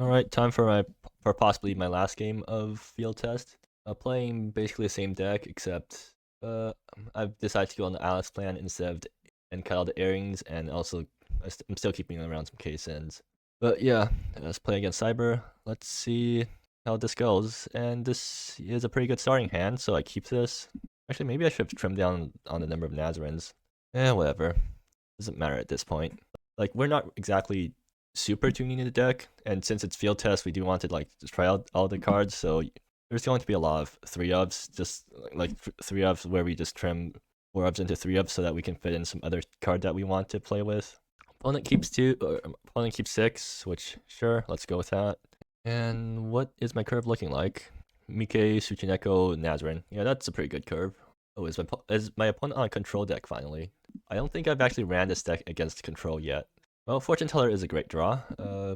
Alright, time for possibly my last game of field test. Playing basically the same deck, except uh, I've decided to go on the Alice plan instead of and cut all the airings, and also I'm still keeping around some K-Sins. But yeah, let's play against Cyber. Let's see how this goes. And this is a pretty good starting hand, so I keep this. Actually, maybe I should have trimmed down on the number of Nazarens. Whatever. Doesn't matter at this point. Like, we're not exactly super tuning the deck, and since it's field test, we do want to like just try out all the cards. So there's going to be a lot of 3-ofs, just like 3-ofs where we just trim 4-ofs into 3-ofs so that we can fit in some other card that we want to play with. Opponent keeps 2, or opponent keeps 6, which sure, let's go with that. And what is my curve looking like? Mike, Tsuchineko, Nazarin. Yeah, that's a pretty good curve. Oh, is my opponent on a control deck finally? I don't think I've actually ran this deck against control yet. Well, Fortune Teller is a great draw.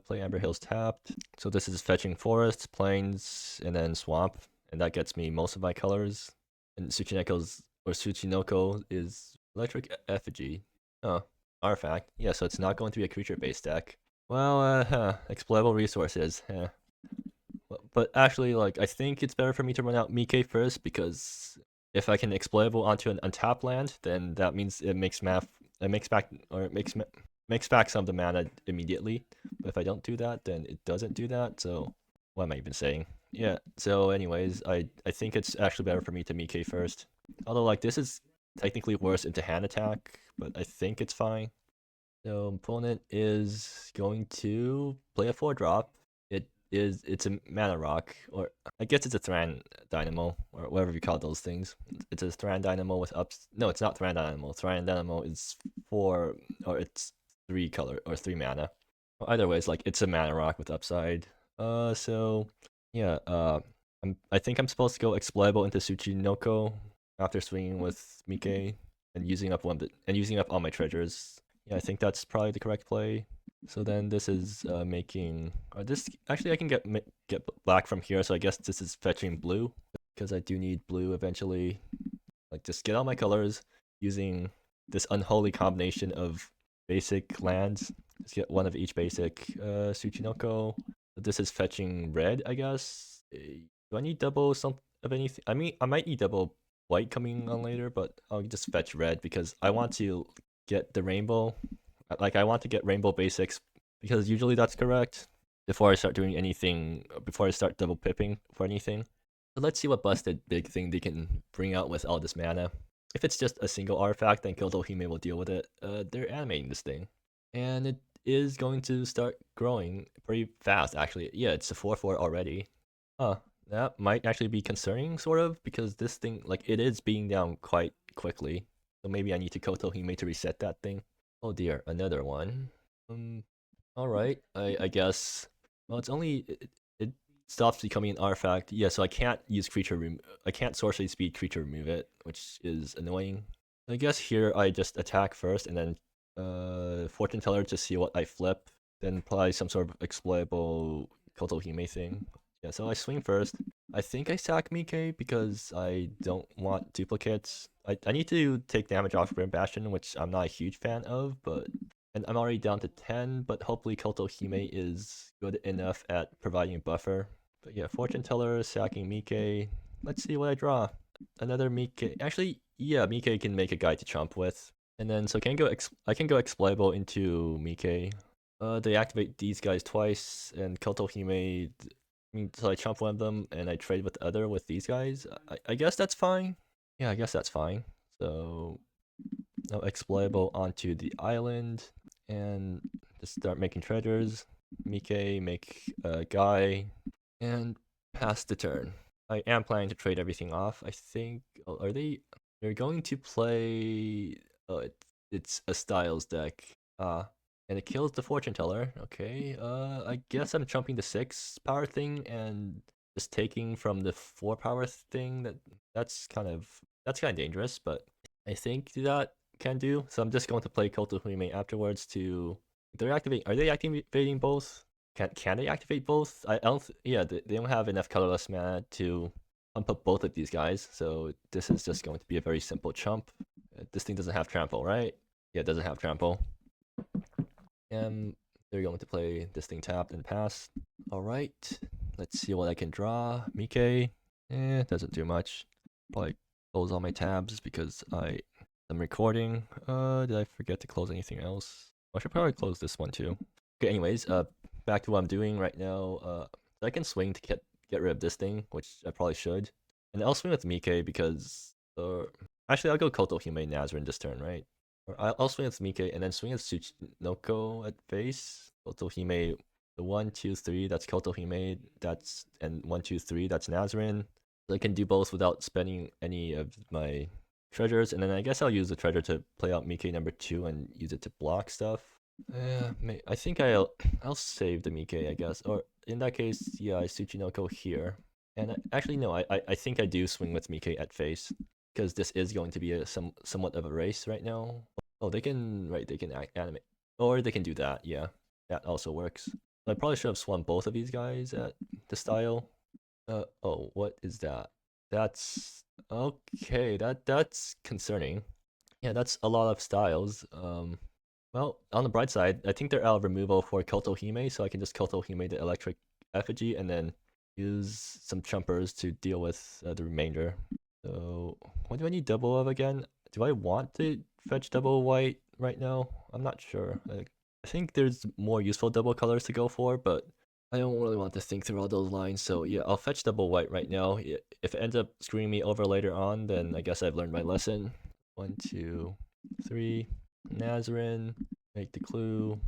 Play Amber Hills tapped. So this is fetching forests, plains, and then swamp. And that gets me most of my colors. And Tsuchinoko is electric effigy. Oh, artifact. Yeah, so it's not going to be a creature-based deck. Well, exploitable resources. But actually, like, I think it's better for me to run out Mike first, because if I can exploitable onto an untapped land, then that means it makes back some of the mana immediately. But if I don't do that, then it doesn't do that. So what am I even saying? Yeah, so anyways, I think it's actually better for me to Mike first. Although, like, this is technically worse into hand attack, but I think it's fine. So opponent is going to play a 4-drop. It's a mana rock, or I guess it's a Thran Dynamo, or whatever you call those things. It's a Thran Dynamo with ups. No, it's not Thran Dynamo. Thran Dynamo is 4, or it's 3 color, or 3 mana. Well, either way, it's like it's a mana rock with upside. So yeah, I think I'm supposed to go exploitable into Tsuchinoko after swinging with Mike and using up all my treasures. Yeah, I think that's probably the correct play. So then this is making this actually I can get black from here, so I guess this is fetching blue because I do need blue eventually. Like, just get all my colors using this unholy combination of basic lands. Just get one of each basic. Tsuchinoko. This is fetching red, I guess. Do I need double some of anything? I mean, I might need double white coming on later, but I'll just fetch red because I want to get the rainbow. Like, I want to get rainbow basics because usually that's correct before I start doing anything, before I start double pipping for anything. So let's see what busted big thing they can bring out with all this mana. If it's just a single artifact, then Kyoto Hime will deal with it. They're animating this thing. And it is going to start growing pretty fast, actually. Yeah, it's a 4-4 already. Huh, that might actually be concerning, sort of, because this thing, like, it is being down quite quickly. So maybe I need to Koto Hime to reset that thing. Oh dear, another one. Alright, I guess. Well, it's only it stops becoming an artifact. Yeah, so I can't use I can't sorcery speed creature remove it, which is annoying. I guess here I just attack first and then Fortune Teller to see what I flip, then apply some sort of exploitable Koto Hime thing. Yeah, so I swing first. I think I sack Mike because I don't want duplicates. I need to take damage off Grim Bastion, which I'm not a huge fan of, but and I'm already down to 10, but hopefully Koto Hime is good enough at providing a buffer. But yeah, Fortune Teller, sacking Mike. Let's see what I draw. Another Mike. Actually, yeah, Mike can make a guy to chomp with. And then, so I can go exploitable into Mike. They activate these guys twice, and Koto Hime, so I chomp one of them, and I trade with the other with these guys. I guess that's fine. Yeah, I guess that's fine. So, now exploitable onto the island, and just start making treasures. Mike, make a guy, and pass the turn. I am planning to trade everything off, I think. Oh, are they? They're going to play... Oh, it's a Styles deck. And it kills the Fortune Teller. Okay, I guess I'm jumping the 6 power thing and just taking from the 4 power thing. That's kind of dangerous, but I think that can do. So I'm just going to play Koto Hime afterwards to... Are they activating both? Can they activate both? I don't... Yeah, they don't have enough colorless mana to pump up both of these guys, so this is just going to be a very simple chump. This thing doesn't have trample, right? Yeah, it doesn't have trample. they're going to play this thing tapped and pass. Alright, let's see what I can draw. Mike, doesn't do much. Probably close all my tabs because I'm recording. Did I forget to close anything else? I should probably close this one too. Okay, anyways, back to what I'm doing right now. I can swing to get rid of this thing, which I probably should. And I'll swing with Mike because, actually I'll go Kotohime Nazrin this turn, right? Or I'll swing with Mike and then swing with Tsuchinoko at face. Kotohime, the 1, 2, 3, that's Kotohime, and 1, 2, 3, that's Nazrin. So I can do both without spending any of my treasures, and then I guess I'll use the treasure to play out Mike number 2 and use it to block stuff. I think I'll save the Mike, I guess. Or in that case, yeah, I Tsuchinoko here. And actually, no, I think I do swing with Mike at face, because this is going to be a somewhat of a race right now. Oh, they can animate, or they can do that. Yeah, that also works. I probably should have swung both of these guys at the style. Oh, what is that? That's okay. That's concerning. Yeah, that's a lot of styles. Well, on the bright side, I think they're out of removal for Kotohime, so I can just Kotohime the electric effigy and then use some chumpers to deal with the remainder. So, what do I need double of again? Do I want to fetch double white right now? I'm not sure. I think there's more useful double colors to go for, but I don't really want to think through all those lines. So yeah, I'll fetch double white right now. If it ends up screwing me over later on, then I guess I've learned my lesson. 1, 2, 3. Nazrin, make the clue.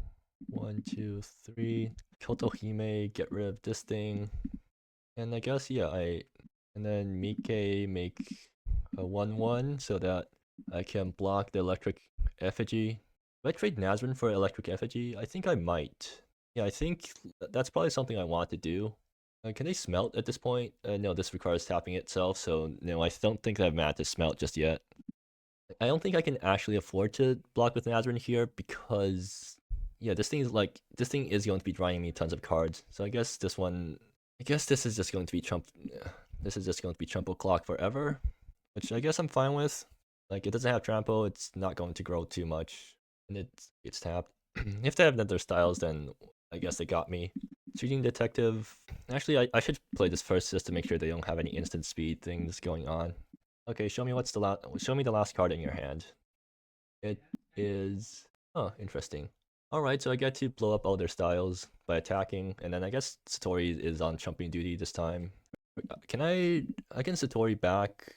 1, 2, 3. Kotohime, get rid of this thing. And I guess, yeah, and then Mike make a 1-1 so that I can block the electric effigy. If I trade Nazrin for electric effigy, I think I might. Yeah, I think that's probably something I want to do. Can they smelt at this point? No, this requires tapping itself, so no, I don't think I've managed to smelt just yet. I don't think I can actually afford to block with Nazrin here because, yeah, this thing is going to be drawing me tons of cards. So I guess this is just going to be this is just going to be Trumpo Clock forever, which I guess I'm fine with. Like, it doesn't have trampo, it's not going to grow too much, and it's tapped. If they have other styles, then I guess they got me. Shooting Detective. Actually, I should play this first just to make sure they don't have any instant speed things going on. Okay, show me show me the last card in your hand. It is, oh, interesting. Alright, so I get to blow up all their styles by attacking, and then I guess Satori is on chumping duty this time. I can Satori back.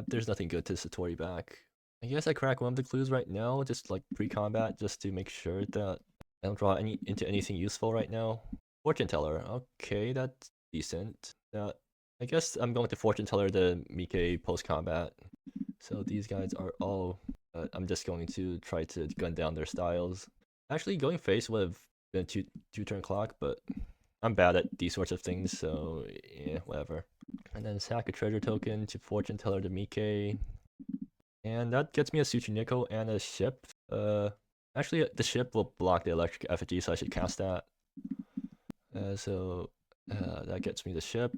There's nothing good to Satori back. I guess I crack one of the clues right now, just like pre-combat, just to make sure that I don't draw into anything useful right now. Fortune Teller, okay, that's decent. I guess I'm going to Fortune Teller the Mike post-combat. So these guys are all, I'm just going to try to gun down their styles. Actually, going face would have been a two-turn clock, but I'm bad at these sorts of things, so yeah, whatever. And then sack a treasure token to Fortune Teller to Mike. And that gets me a Tsuchinoko and a ship. Actually, the ship will block the electric effigy, so I should cast that. That gets me the ship.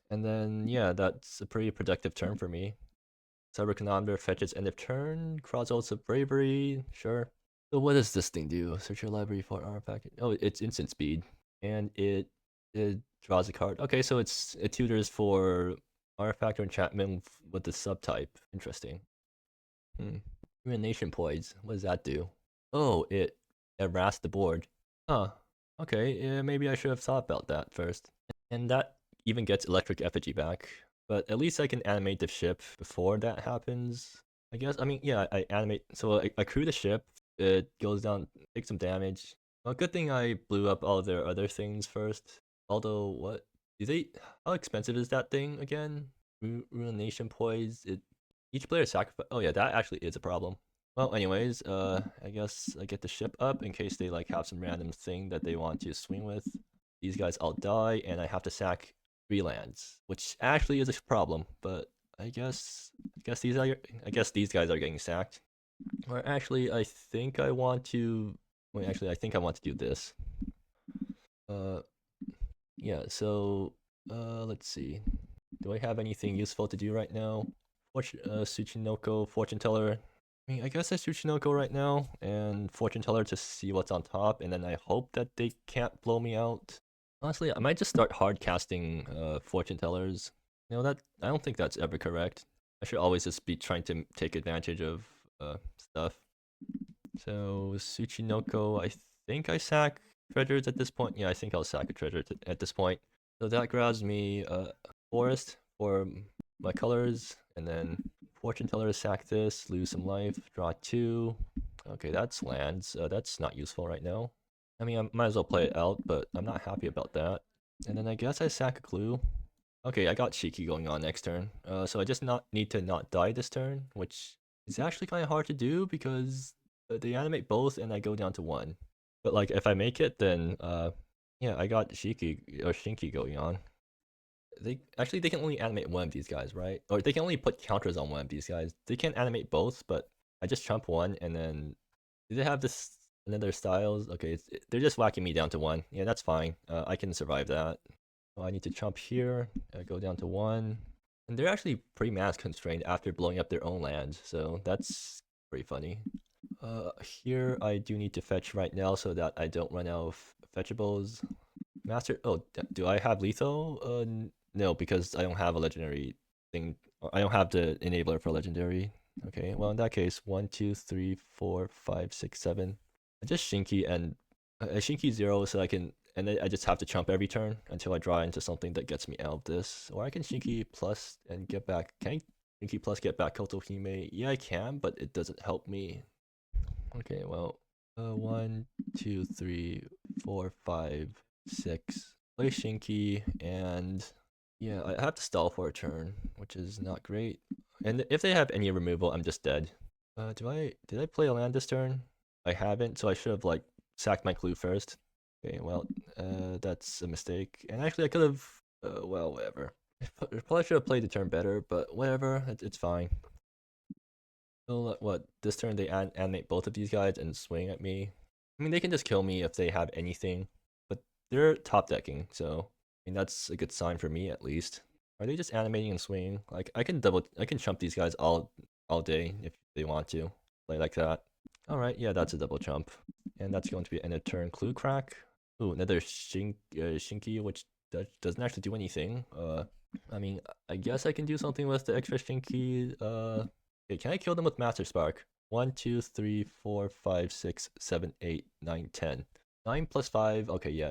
And then, yeah, that's a pretty productive turn for me. CyberChronometer fetches end of turn. Crossroads of Bravery, sure. So what does this thing do? Search your library for artifact. Oh, it's instant speed. And it draws a card. Okay, so it tutors for artifact or enchantment with the subtype. Interesting. Ruination Poise. What does that do? Oh, it harassed the board. Huh. Okay, yeah, maybe I should have thought about that first. And that even gets electric effigy back. But at least I can animate the ship before that happens. I guess, I mean, yeah, I animate. So I crew the ship. It goes down, takes some damage. Well, good thing I blew up all their other things first. Although, what? How expensive is that thing again? Ruination Poise. Each player sacrifice. Oh yeah, that actually is a problem. Well, anyways, I guess I get the ship up in case they like have some random thing that they want to swing with. These guys all die, and I have to sack 3 lands, which actually is a problem. But I guess these guys are getting sacked. Or actually, I think I want to. Wait, actually, I think I want to do this. Yeah. So, let's see. Do I have anything useful to do right now? Tsuchinoko, Fortune Teller. I mean, I guess I Tsuchinoko right now and Fortune Teller to see what's on top, and then I hope that they can't blow me out. Honestly, I might just start hard casting Fortune Tellers. That I don't think that's ever correct. I should always just be trying to take advantage of stuff. So Tsuchinoko, I think I sack treasures at this point. Yeah, I think I'll sack a treasure at this point. So that grabs me forest for my colors, and then Fortune Teller sack this, lose some life, draw 2. Okay, that's lands. That's not useful right now. I mean, I might as well play it out, but I'm not happy about that. And then I guess I sack a clue. Okay, I got Shiki going on next turn. So I just need to not die this turn, which is actually kind of hard to do because they animate both and I go down to 1. But like if I make it, then yeah, I got Shiki or Shinki going on. They can only animate one of these guys, right? Or they can only put counters on one of these guys. They can't animate both, but I just trump one and then do they have this another styles? Okay, they're just whacking me down to 1. Yeah, that's fine. I can survive that. Oh, I need to jump here, go down to 1. And they're actually pretty mass constrained after blowing up their own land, so that's pretty funny. Here I do need to fetch right now so that I don't run out of fetchables. Master, oh, do I have lethal? No, because I don't have a legendary thing. I don't have the enabler for legendary. Okay, well in that case, 1, 2, 3, 4, 5, 6, 7. I just Shinki and Shinki 0 so I can, and then I just have to chump every turn until I draw into something that gets me out of this. Or I can Shinki plus and get back. Can I Shinki plus get back Kotohime? Yeah, I can, but it doesn't help me. Okay, well, 1, 2, 3, 4, 5, 6. Play Shinki, and yeah, I have to stall for a turn, which is not great. And if they have any removal, I'm just dead. Did I play a land this turn? I haven't, so I should have like sacked my clue first. Okay, well, that's a mistake. And actually, I could have, well, whatever. I probably should have played the turn better, but whatever, it's fine. So what, this turn they animate both of these guys and swing at me. I mean, they can just kill me if they have anything, but they're top decking, so I mean that's a good sign for me at least. Are they just animating and swinging? Like I can chump these guys all day if they want to play like that. All right, yeah, that's a double jump, and that's going to be end of turn clue crack. Ooh, another Shinki, which doesn't actually do anything. I mean, I guess I can do something with the extra Shinki. Okay, can I kill them with Master Spark? 1, 2, 3, 4, 5, 6, 7, 8, 9, 10. 9 plus 5. Okay, yeah,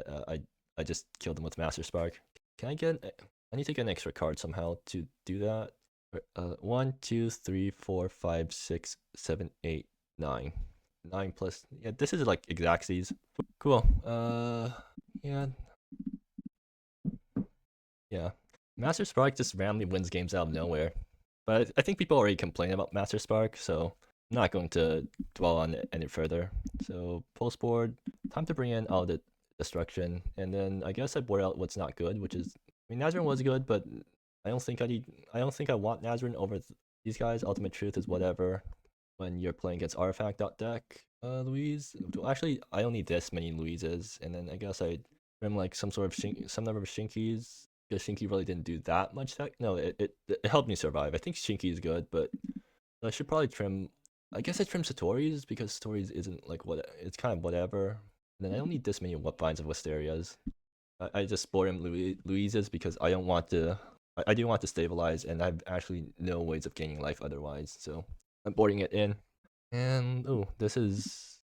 I just killed them with Master Spark. Can I get? I need to get an extra card somehow to do that. 1, 2, 3, 4, 5, 6, 7, 8, 9. 9 plus. Yeah, this is like exactsies. Cool. Yeah. Yeah. Master Spark just randomly wins games out of nowhere. But I think people already complain about Master Spark, so I'm not going to dwell on it any further. So post board, time to bring in all the destruction, and then I guess I board out what's not good, which is, I mean, Nazarene was good, but I don't think I want Nazarene over these guys. Ultimate Truth is whatever when you're playing against Artifact deck. Louise, actually, I don't need this many Louises, and then I guess I trim like some number of Shinkies. Because Shinki really didn't do that much. No, it helped me survive. I think Shinki is good, but I should probably trim. I guess I trim Satori's because Satori's isn't like what it's kind of whatever. And then I don't need this many vines of Wisterias. I just bought him Louise's because I don't want to. I do want to stabilize, and I have actually no ways of gaining life otherwise. So I'm boarding it in. And oh, this is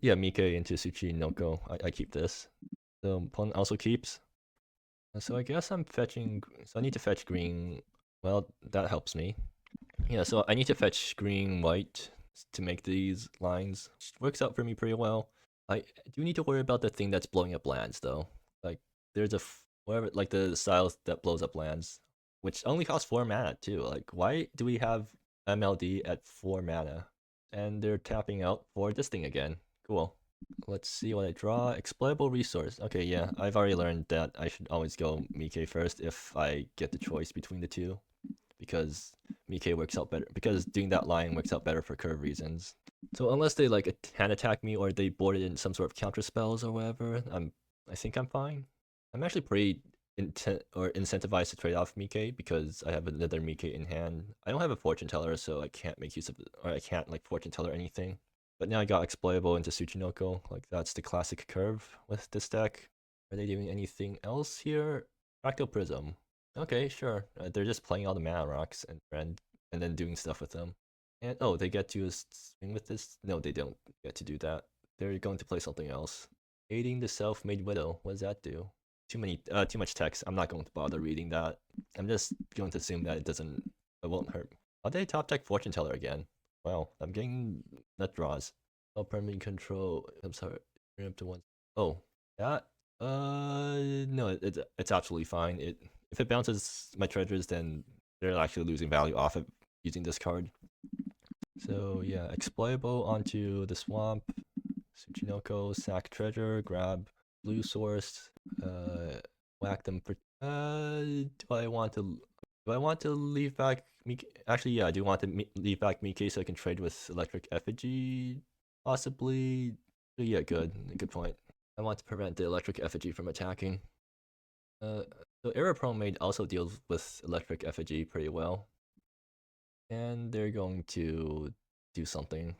yeah, Mike into Tsuchinoko. I keep this. So opponent also keeps. So I guess I'm fetching, so I need to fetch green. Well, that helps me. Yeah, so I need to fetch green, white to make these lines. Works out for me pretty well. I do need to worry about the thing that's blowing up lands though. Like there's whatever, like the styles that blows up lands, which only costs 4 mana too. Like why do we have MLD at 4 mana? And they're tapping out for this thing again. Cool. Let's see what I draw. Exploitable resource. Okay, yeah, I've already learned that I should always go Mike first if I get the choice between the two. Because Mike works out better. Because doing that line works out better for curve reasons. So unless they like hand attack me or they boarded in some sort of counter spells or whatever, I think I'm fine. I'm actually pretty incentivized to trade off Mike because I have another Mike in hand. I don't have a fortune teller, so I can't make use of it, or I can't like fortune teller anything. But now I got exploitable into Tsuchinoko. Like that's the classic curve with this deck. Are they doing anything else here? Fractal Prism. Okay, sure. They're just playing all the mana rocks and then doing stuff with them. And oh, they get to swing with this? No, they don't get to do that. They're going to play something else. Aiding the Self-Made Widow. What does that do? Too much text. I'm not going to bother reading that. I'm just going to assume that it won't hurt. Are they top deck Fortune Teller again? Well, I'm getting nut draws. Oh, permanent control. I'm sorry. Bring up to one. Oh, that. No, it's absolutely fine. If it bounces my treasures, then they're actually losing value off of using this card. So yeah, exploitable onto the swamp. Tsuchinoko, sack treasure, grab blue source, whack them for. Do I want to leave back Mike? Actually, yeah, I do want to leave back Mike so I can trade with Electric Effigy, possibly. Yeah, good point. I want to prevent the Electric Effigy from attacking. So Aeropromade also deals with Electric Effigy pretty well, and they're going to do something.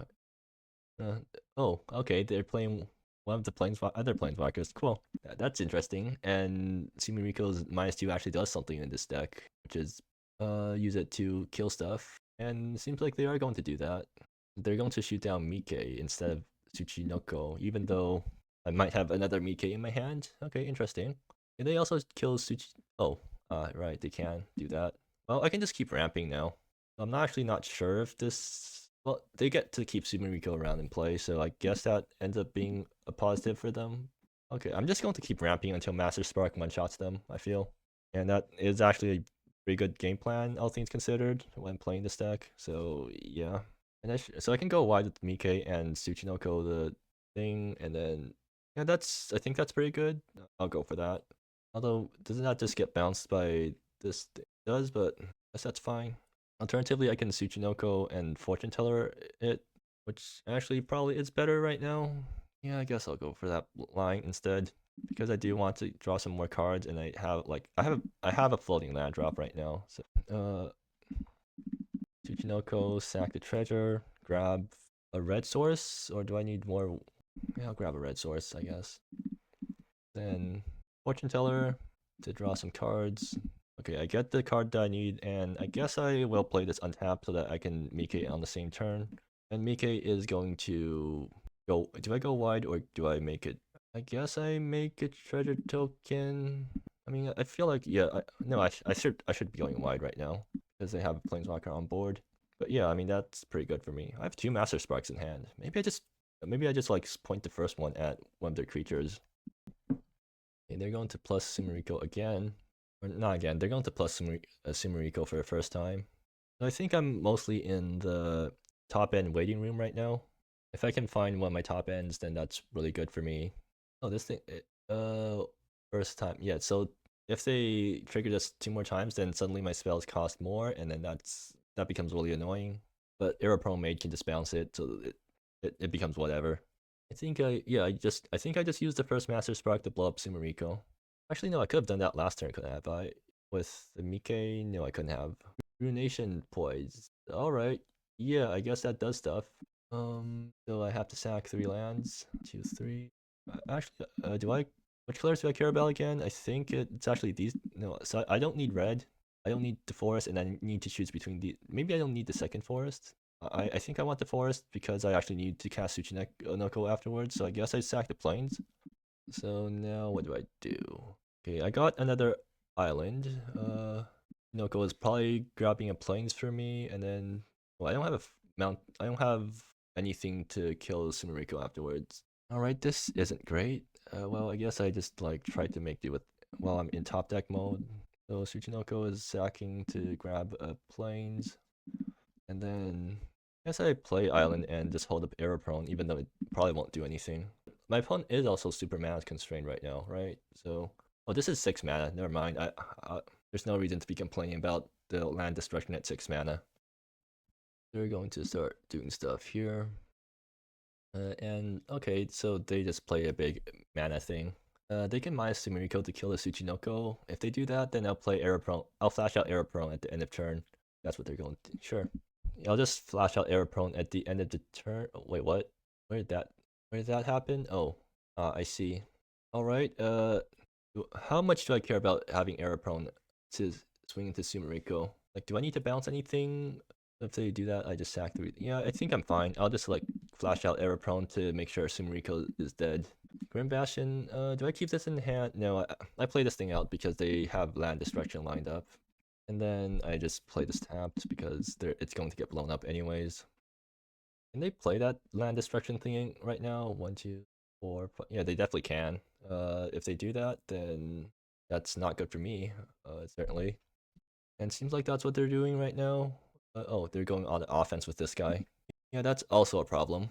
Oh, okay, they're playing one of the other planeswalkers. Cool, that's interesting. And Sumiriko's -2 actually does something in this deck, which is use it to kill stuff. And it seems like they are going to do that. They're going to shoot down Mike instead of Tsuchinoko, even though I might have another Mike in my hand. Okay, interesting. Can they also kill Tsuchi? Oh, right, they can do that. Well, I can just keep ramping now. I'm actually not sure if this. Well, they get to keep Sumiriko around in play, so I guess that ends up being a positive for them. Okay, I'm just going to keep ramping until Master Spark one-shots them, I feel. And that is actually a pretty good game plan, all things considered, when playing this deck. So, yeah. And so I can go wide with Mike and Tsuchinoko the thing, and then... Yeah, I think that's pretty good. I'll go for that. Although, doesn't that just get bounced by this? It does, but I guess that's fine. Alternatively, I can Tsuchinoko and Fortune Teller it, which actually probably is better right now. Yeah, I guess I'll go for that line instead, because I do want to draw some more cards, and I have a floating land drop right now. So, Tsuchinoko, sack the treasure, grab a red source, or do I need more? Yeah, I'll grab a red source, I guess. Then Fortune Teller to draw some cards. Okay, I get the card that I need, and I guess I will play this untapped so that I can Mike on the same turn. And Mike is going to go. Do I go wide or do I make it? I guess I make a treasure token. I mean, I feel like I should be going wide right now because they have a planeswalker on board. But yeah, I mean that's pretty good for me. I have 2 Master Sparks in hand. Maybe I just like point the first one at one of their creatures. Okay, they're going to plus Sumiriko again. Or not again, they're going to plus Sumiriko for the first time. So I think I'm mostly in the top end waiting room right now. If I can find one of my top ends, then that's really good for me. Oh, this thing, first time. Yeah, so if they trigger this 2 more times, then suddenly my spells cost more, and then that becomes really annoying. But Aeropromade can just bounce it, so it becomes whatever. I think I think I just used the first Master Spark to blow up Sumiriko. Actually, no, I could have done that last turn, couldn't I? But with the Mike, no, I couldn't have. Ruination Poise. Alright. Yeah, I guess that does stuff. So I have to sack 3 lands. 2, 3. Actually, which colors do I care about again? I think it's actually these. No, so I don't need red. I don't need the forest, and I need to choose between the. Maybe I don't need the second forest. I think I want the forest because I actually need to cast Tsuchinoko afterwards, so I guess I sack the plains. So now what do I do? Okay, I got another island. Noko is probably grabbing a plains for me, and then well, I don't have anything to kill Sumiriko afterwards. Alright, this isn't great. Well, I guess I just like tried to make do with while I'm in top deck mode. So Tsuchinoko is sacking to grab a plains, and then I guess I play island and just hold up Aeroprone, even though it probably won't do anything. My opponent is also super mana constrained right now, right? So, oh, this is 6 mana. Never mind. There's no reason to be complaining about the land destruction at 6 mana. They're going to start doing stuff here. And okay, so they just play a big mana thing. They can minus Sumiriko to kill the Tsuchinoko. If they do that, then I'll play Error Prone. I'll flash out Error Prone at the end of turn. That's what they're going to. Sure. I'll just flash out Error Prone at the end of the turn. Oh, wait, what? Where did that happen? Oh, I see. Alright, how much do I care about having Error Prone to swing into Sumiriko? Like, do I need to bounce anything? If they do that, I just sack 3. Yeah, I think I'm fine. I'll just like flash out Error Prone to make sure Sumiriko is dead. Grim Bastion, do I keep this in hand? No, I play this thing out because they have land destruction lined up. And then I just play this tapped because it's going to get blown up anyways. Can they play that land destruction thing right now? 1, 2, 4, 5. Yeah, they definitely can. If they do that, then that's not good for me, certainly. And seems like that's what they're doing right now. Oh, they're going on offense with this guy. Yeah, that's also a problem.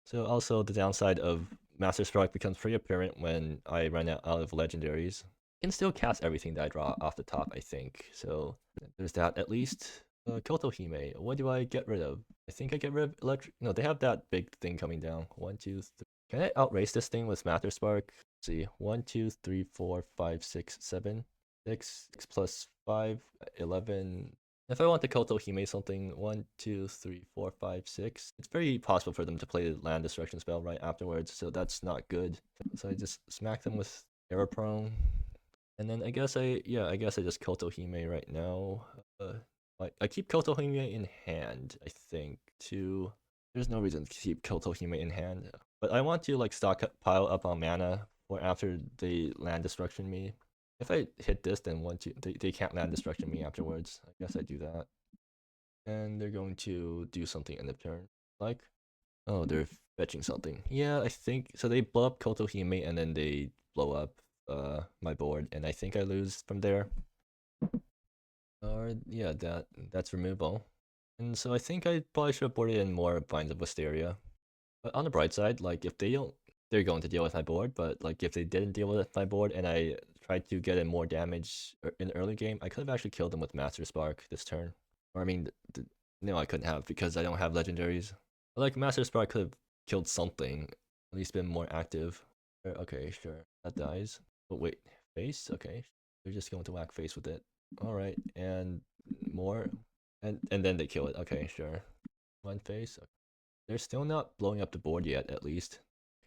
So also the downside of Master Spark becomes pretty apparent when I run out of legendaries. I can still cast everything that I draw off the top, I think. So there's that at least. Kotohime, what do I get rid of? I think I get rid of electric. No, they have that big thing coming down. 1, 2, 3. Can I outrace this thing with Master Spark? Let's see, 1, 2, 3, 4, 5, 6, 7, 6 plus 5, 11. If I want to Kotohime something, 1, 2, 3, 4, 5, 6. It's very possible for them to play the land destruction spell right afterwards, so that's not good. So I just smack them with Error Prone. And then I guess I just Kotohime right now. I keep Kotohime in hand, I think, to... There's no reason to keep Kotohime in hand. But I want to like pile up on mana for after they land destruction me. If I hit this, then they can't land destruction me afterwards. I guess I do that. And they're going to do something end of turn. Like, oh, they're fetching something. Yeah, I think so. They blow up Kotohime and then they blow up my board, and I think I lose from there. Or yeah, that's removal. And so I think I probably should have boarded in more Vines of Wisteria. But on the bright side, like if they don't, they're going to deal with my board. But like if they didn't deal with my board and I tried to get in more damage in the early game, I could have actually killed them with Master Spark this turn. Or I mean, no, I couldn't have because I don't have legendaries. But like Master Spark could have killed something, at least been more active. Okay, sure, that dies. But wait, face? Okay, they're just going to whack face with it. All right, and more, and then they kill it. Okay, sure. One face. Okay. They're still not blowing up the board yet, at least.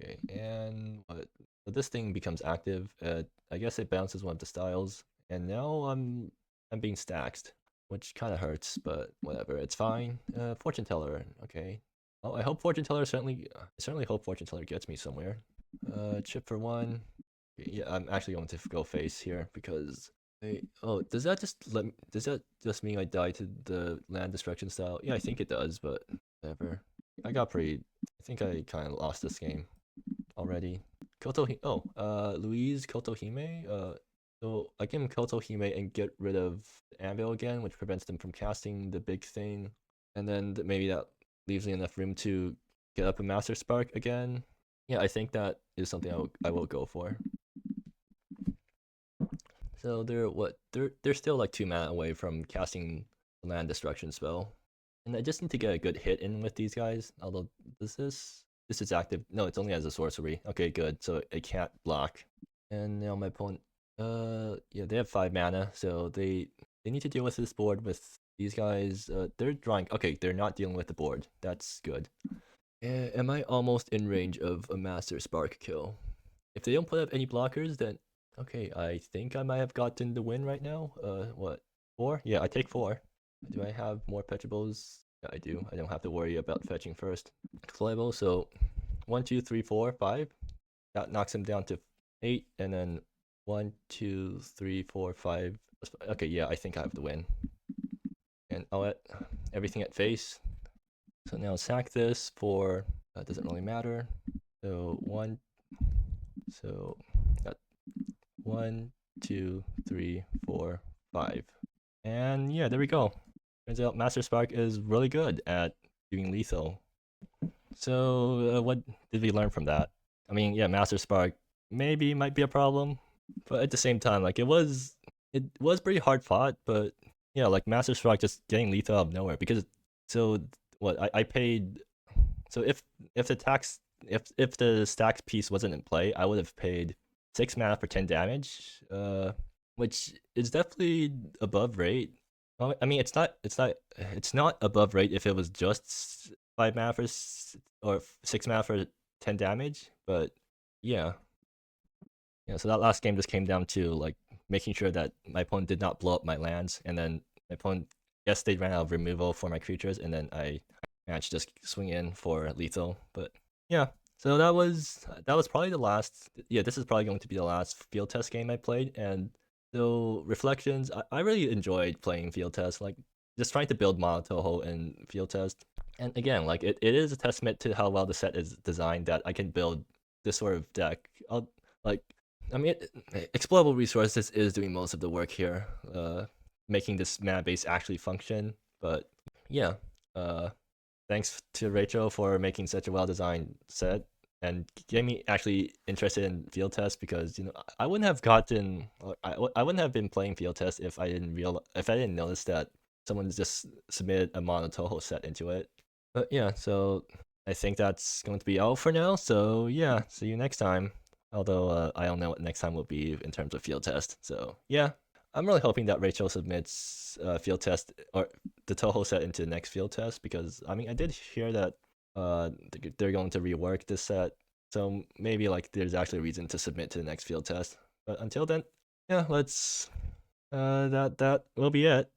Okay, and what? So this thing becomes active. I guess it bounces one of the styles, and now I'm being stacked, which kind of hurts, but whatever. It's fine. Fortune teller. Okay. Oh, I hope fortune teller certainly hope fortune teller gets me somewhere. Chip for 1. Yeah, I'm actually going to go face here because. Oh, does that just mean I die to the land destruction style? Yeah, I think it does, but whatever. I think I kind of lost this game already. Louise Kotohime. So I can Kotohime and get rid of Anvil again, which prevents them from casting the big thing. And then maybe that leaves me enough room to get up a Master Spark again. Yeah, I think that is something I will go for. So they're still like 2 mana away from casting the land destruction spell. And I just need to get a good hit in with these guys. Although this is active. No, it's only as a sorcery. Okay, good. So it can't block. And now my opponent yeah, they have 5 mana, so they need to deal with this board with these guys. They're drawing. Okay, they're not dealing with the board. That's good. Am I almost in range of a Master Spark kill? If they don't put up any blockers, then okay, I think I might have gotten the win right now. What? 4? Yeah, I take 4. Do I have more fetchables? Yeah, I do. I don't have to worry about fetching first. Playable, so 1, 2, 3, 4, 5. That knocks him down to 8, and then 1, 2, 3, 4, 5. Okay, yeah, I think I have the win. And I'll let everything at face. So now sack this for, doesn't really matter. So 1, so got 1, 2, 3, 4, 5. And yeah, there we go. Turns out Master Spark is really good at doing lethal. So what did we learn from that? I mean, yeah, Master Spark maybe might be a problem, but at the same time, like it was pretty hard fought, but yeah, like Master Spark just getting lethal out of nowhere because so what I paid. So if the stacks piece wasn't in play, I would have paid 6 mana for 10 damage, which is definitely above rate. Well, I mean, it's not above rate if it was just 5 mana for or 6 mana for 10 damage, but yeah. Yeah, so that last game just came down to like making sure that my opponent did not blow up my lands, and then my opponent, yes, they ran out of removal for my creatures, and then I managed to just swing in for lethal. But yeah, so that was probably the last. Yeah, this is probably going to be the last field test game I played, and so reflections. I really enjoyed playing field test, like just trying to build Mono Toho in field test. And again, like it is a testament to how well the set is designed that I can build this sort of deck. Like I mean, explorable resources is doing most of the work here, making this mana base actually function. But yeah, thanks to Rachel for making such a well-designed set and getting me actually interested in field test, because I wouldn't have gotten, I wouldn't have been playing field test if I didn't notice that someone just submitted a Mono Toho set into it. But yeah, so I think that's going to be all for now. So yeah, see you next time. Although I don't know what next time will be in terms of field test. So yeah, I'm really hoping that Rachel submits field test or the Toho set into the next field test, because I mean I did hear that they're going to rework this set. So maybe like there's actually a reason to submit to the next field test. But until then, yeah, let's that will be it.